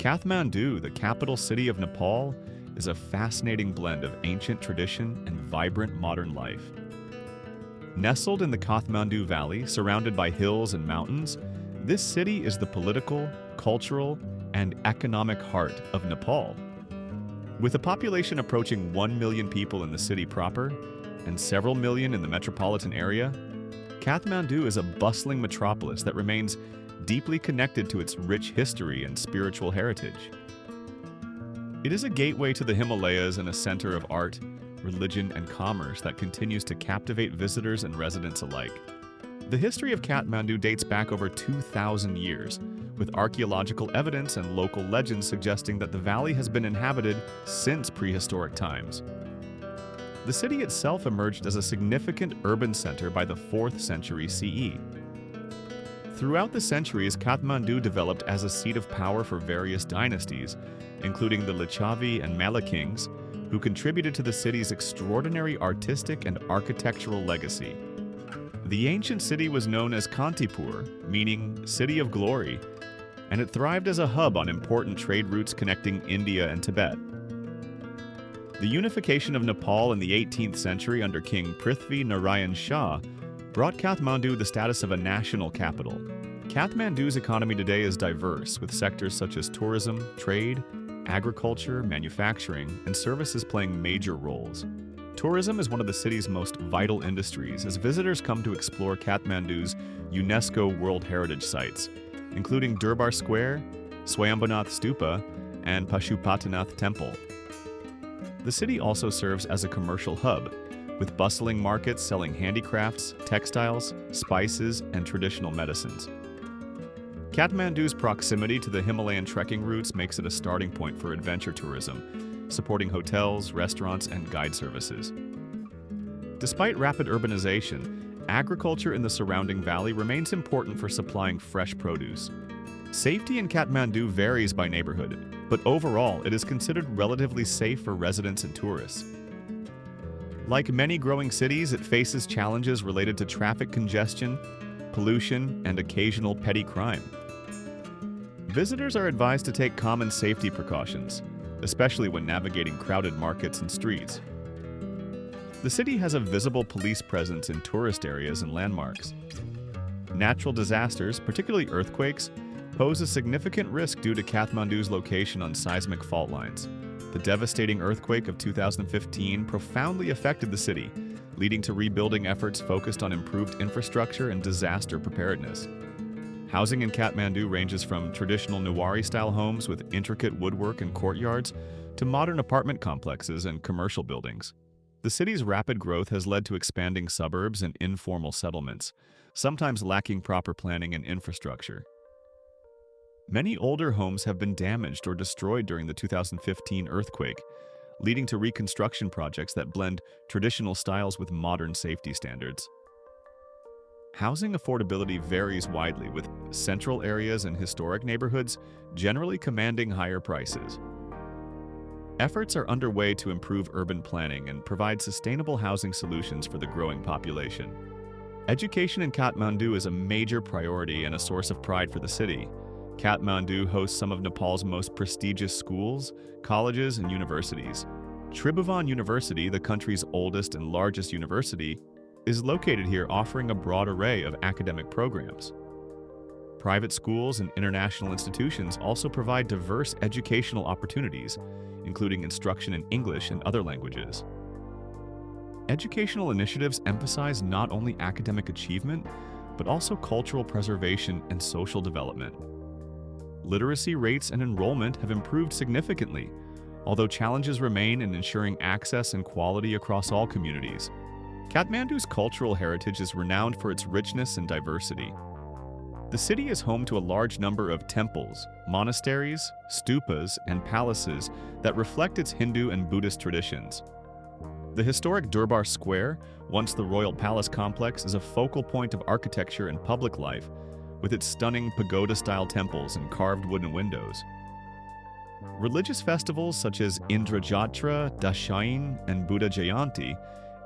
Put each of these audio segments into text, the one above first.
Kathmandu, the capital city of Nepal, is a fascinating blend of ancient tradition and vibrant modern life. Nestled in the Kathmandu Valley, surrounded by hills and mountains, this city is the political, cultural, and economic heart of Nepal. With a population approaching 1 million people in the city proper and several million in the metropolitan area, Kathmandu is a bustling metropolis that remains deeply connected to its rich history and spiritual heritage. It is a gateway to the Himalayas and a center of art, religion, and commerce that continues to captivate visitors and residents alike. The history of Kathmandu dates back over 2,000 years, with archaeological evidence and local legends suggesting that the valley has been inhabited since prehistoric times. The city itself emerged as a significant urban center by the 4th century CE. Throughout the centuries, Kathmandu developed as a seat of power for various dynasties, including the Licchavi and Malla kings, who contributed to the city's extraordinary artistic and architectural legacy. The ancient city was known as Kantipur, meaning City of Glory, and it thrived as a hub on important trade routes connecting India and Tibet. The unification of Nepal in the 18th century under King Prithvi Narayan Shah brought Kathmandu the status of a national capital. Kathmandu's economy today is diverse, with sectors such as tourism, trade, agriculture, manufacturing, and services playing major roles. Tourism is one of the city's most vital industries as visitors come to explore Kathmandu's UNESCO World Heritage Sites, including Durbar Square, Swayambhunath Stupa, and Pashupatinath Temple. The city also serves as a commercial hub, with bustling markets selling handicrafts, textiles, spices, and traditional medicines. Kathmandu's proximity to the Himalayan trekking routes makes it a starting point for adventure tourism, supporting hotels, restaurants, and guide services. Despite rapid urbanization, agriculture in the surrounding valley remains important for supplying fresh produce. Safety in Kathmandu varies by neighborhood, but overall it is considered relatively safe for residents and tourists. Like many growing cities, it faces challenges related to traffic congestion, pollution, and occasional petty crime. Visitors are advised to take common safety precautions, especially when navigating crowded markets and streets. The city has a visible police presence in tourist areas and landmarks. Natural disasters, particularly earthquakes, pose a significant risk due to Kathmandu's location on seismic fault lines. The devastating earthquake of 2015 profoundly affected the city, leading to rebuilding efforts focused on improved infrastructure and disaster preparedness. Housing in Kathmandu ranges from traditional Newari-style homes with intricate woodwork and courtyards to modern apartment complexes and commercial buildings. The city's rapid growth has led to expanding suburbs and informal settlements, sometimes lacking proper planning and infrastructure. Many older homes have been damaged or destroyed during the 2015 earthquake, leading to reconstruction projects that blend traditional styles with modern safety standards. Housing affordability varies widely, with central areas and historic neighborhoods generally commanding higher prices. Efforts are underway to improve urban planning and provide sustainable housing solutions for the growing population. Education in Kathmandu is a major priority and a source of pride for the city. Kathmandu hosts some of Nepal's most prestigious schools, colleges, and universities. Tribhuvan University, the country's oldest and largest university, is located here, offering a broad array of academic programs. Private schools and international institutions also provide diverse educational opportunities, including instruction in English and other languages. Educational initiatives emphasize not only academic achievement, but also cultural preservation and social development. Literacy rates and enrollment have improved significantly, although challenges remain in ensuring access and quality across all communities. Kathmandu's cultural heritage is renowned for its richness and diversity. The city is home to a large number of temples, monasteries, stupas, and palaces that reflect its Hindu and Buddhist traditions. The historic Durbar Square, once the royal palace complex, is a focal point of architecture and public life, with its stunning pagoda-style temples and carved wooden windows. Religious festivals such as Indra Jatra, Dashain, and Buddha Jayanti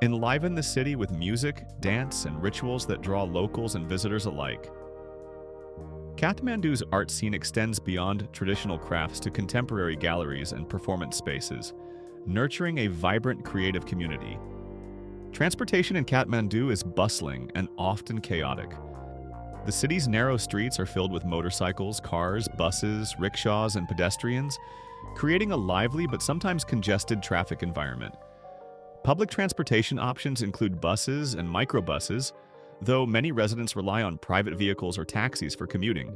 enliven the city with music, dance, and rituals that draw locals and visitors alike. Kathmandu's art scene extends beyond traditional crafts to contemporary galleries and performance spaces, nurturing a vibrant creative community. Transportation in Kathmandu is bustling and often chaotic. The city's narrow streets are filled with motorcycles, cars, buses, rickshaws, and pedestrians, creating a lively but sometimes congested traffic environment. Public transportation options include buses and microbuses, though many residents rely on private vehicles or taxis for commuting.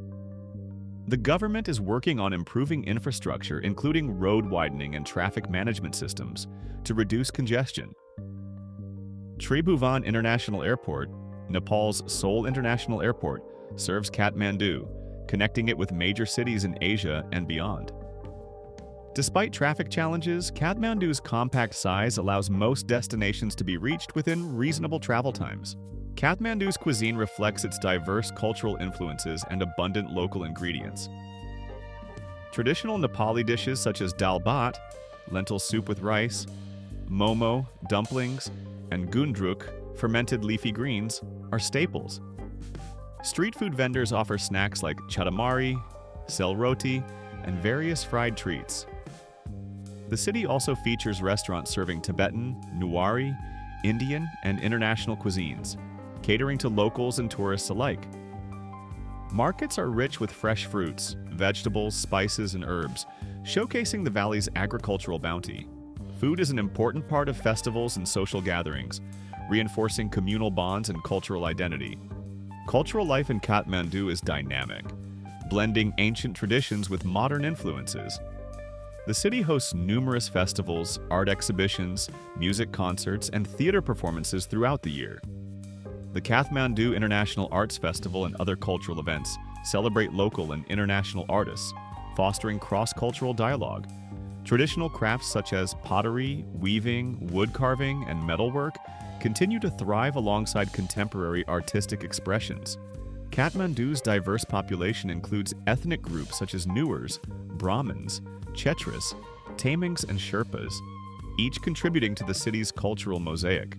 The government is working on improving infrastructure, including road widening and traffic management systems, to reduce congestion. Tribhuvan International Airport, Nepal's sole international airport, serves Kathmandu, connecting it with major cities in Asia and beyond. Despite traffic challenges, Kathmandu's compact size allows most destinations to be reached within reasonable travel times. Kathmandu's cuisine reflects its diverse cultural influences and abundant local ingredients. Traditional Nepali dishes such as dal bhat, lentil soup with rice, momo, dumplings, and gundruk, fermented leafy greens, are staples. Street food vendors offer snacks like chatamari, sel roti, and various fried treats. The city also features restaurants serving Tibetan, Newari, Indian, and international cuisines, catering to locals and tourists alike. Markets are rich with fresh fruits, vegetables, spices, and herbs, showcasing the valley's agricultural bounty. Food is an important part of festivals and social gatherings, reinforcing communal bonds and cultural identity. Cultural life in Kathmandu is dynamic, blending ancient traditions with modern influences. The city hosts numerous festivals, art exhibitions, music concerts, and theater performances throughout the year. The Kathmandu International Arts Festival and other cultural events celebrate local and international artists, fostering cross-cultural dialogue. Traditional crafts such as pottery, weaving, wood carving, and metalwork continue to thrive alongside contemporary artistic expressions. Kathmandu's diverse population includes ethnic groups such as Newars, Brahmins, Chetras, Tamings, and Sherpas, each contributing to the city's cultural mosaic.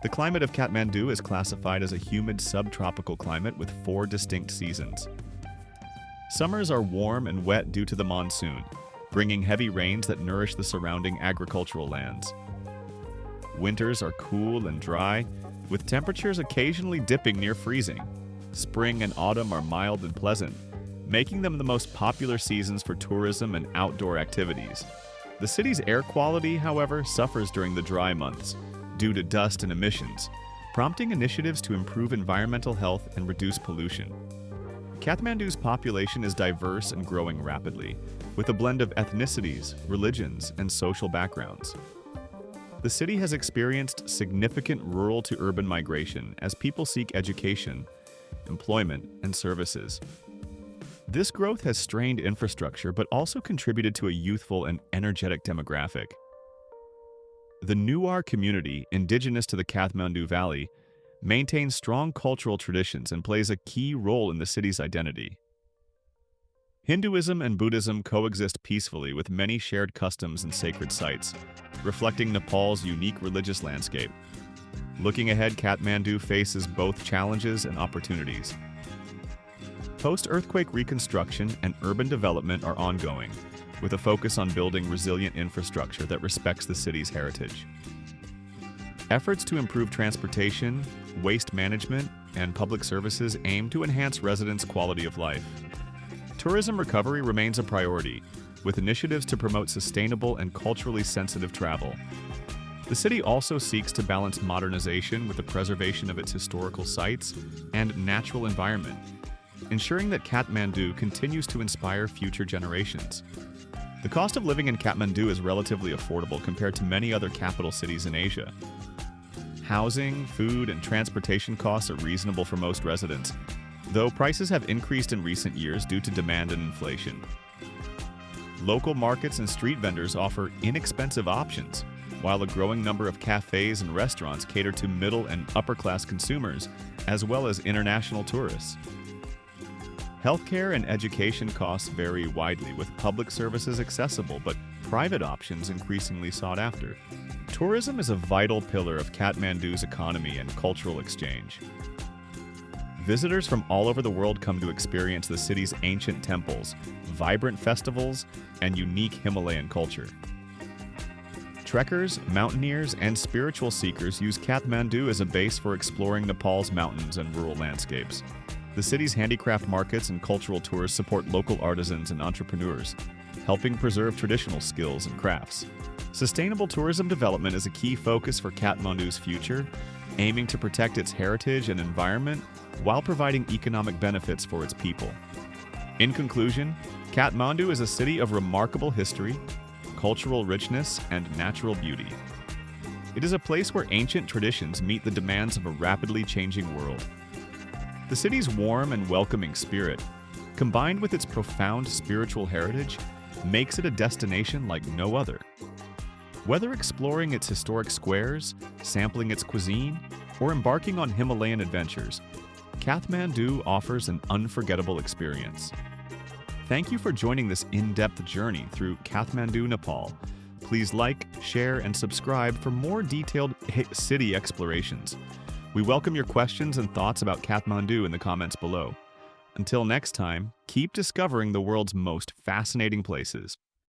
The climate of Kathmandu is classified as a humid subtropical climate with 4 distinct seasons. Summers are warm and wet due to the monsoon, bringing heavy rains that nourish the surrounding agricultural lands. Winters are cool and dry, with temperatures occasionally dipping near freezing. Spring and autumn are mild and pleasant, making them the most popular seasons for tourism and outdoor activities. The city's air quality, however, suffers during the dry months due to dust and emissions, prompting initiatives to improve environmental health and reduce pollution. Kathmandu's population is diverse and growing rapidly, with a blend of ethnicities, religions, and social backgrounds. The city has experienced significant rural to urban migration as people seek education, employment, and services. This growth has strained infrastructure but also contributed to a youthful and energetic demographic. The Newar community, indigenous to the Kathmandu Valley, maintains strong cultural traditions and plays a key role in the city's identity. Hinduism and Buddhism coexist peacefully with many shared customs and sacred sites, reflecting Nepal's unique religious landscape. Looking ahead, Kathmandu faces both challenges and opportunities. Post-earthquake reconstruction and urban development are ongoing, with a focus on building resilient infrastructure that respects the city's heritage. Efforts to improve transportation, waste management, and public services aim to enhance residents' quality of life. Tourism recovery remains a priority, with initiatives to promote sustainable and culturally sensitive travel. The city also seeks to balance modernization with the preservation of its historical sites and natural environment, ensuring that Kathmandu continues to inspire future generations. The cost of living in Kathmandu is relatively affordable compared to many other capital cities in Asia. Housing, food, and transportation costs are reasonable for most residents, though prices have increased in recent years due to demand and inflation. Local markets and street vendors offer inexpensive options, while a growing number of cafes and restaurants cater to middle and upper-class consumers, as well as international tourists. Healthcare and education costs vary widely, with public services accessible but private options increasingly sought after. Tourism is a vital pillar of Kathmandu's economy and cultural exchange. Visitors from all over the world come to experience the city's ancient temples, vibrant festivals, and unique Himalayan culture. Trekkers, mountaineers, and spiritual seekers use Kathmandu as a base for exploring Nepal's mountains and rural landscapes. The city's handicraft markets and cultural tours support local artisans and entrepreneurs, helping preserve traditional skills and crafts. Sustainable tourism development is a key focus for Kathmandu's future, aiming to protect its heritage and environment while providing economic benefits for its people. In conclusion, Kathmandu is a city of remarkable history, cultural richness, and natural beauty. It is a place where ancient traditions meet the demands of a rapidly changing world. The city's warm and welcoming spirit, combined with its profound spiritual heritage, makes it a destination like no other. Whether exploring its historic squares, sampling its cuisine, or embarking on Himalayan adventures, Kathmandu offers an unforgettable experience. Thank you for joining this in-depth journey through Kathmandu, Nepal. Please like, share, and subscribe for more detailed city explorations. We welcome your questions and thoughts about Kathmandu in the comments below. Until next time, keep discovering the world's most fascinating places.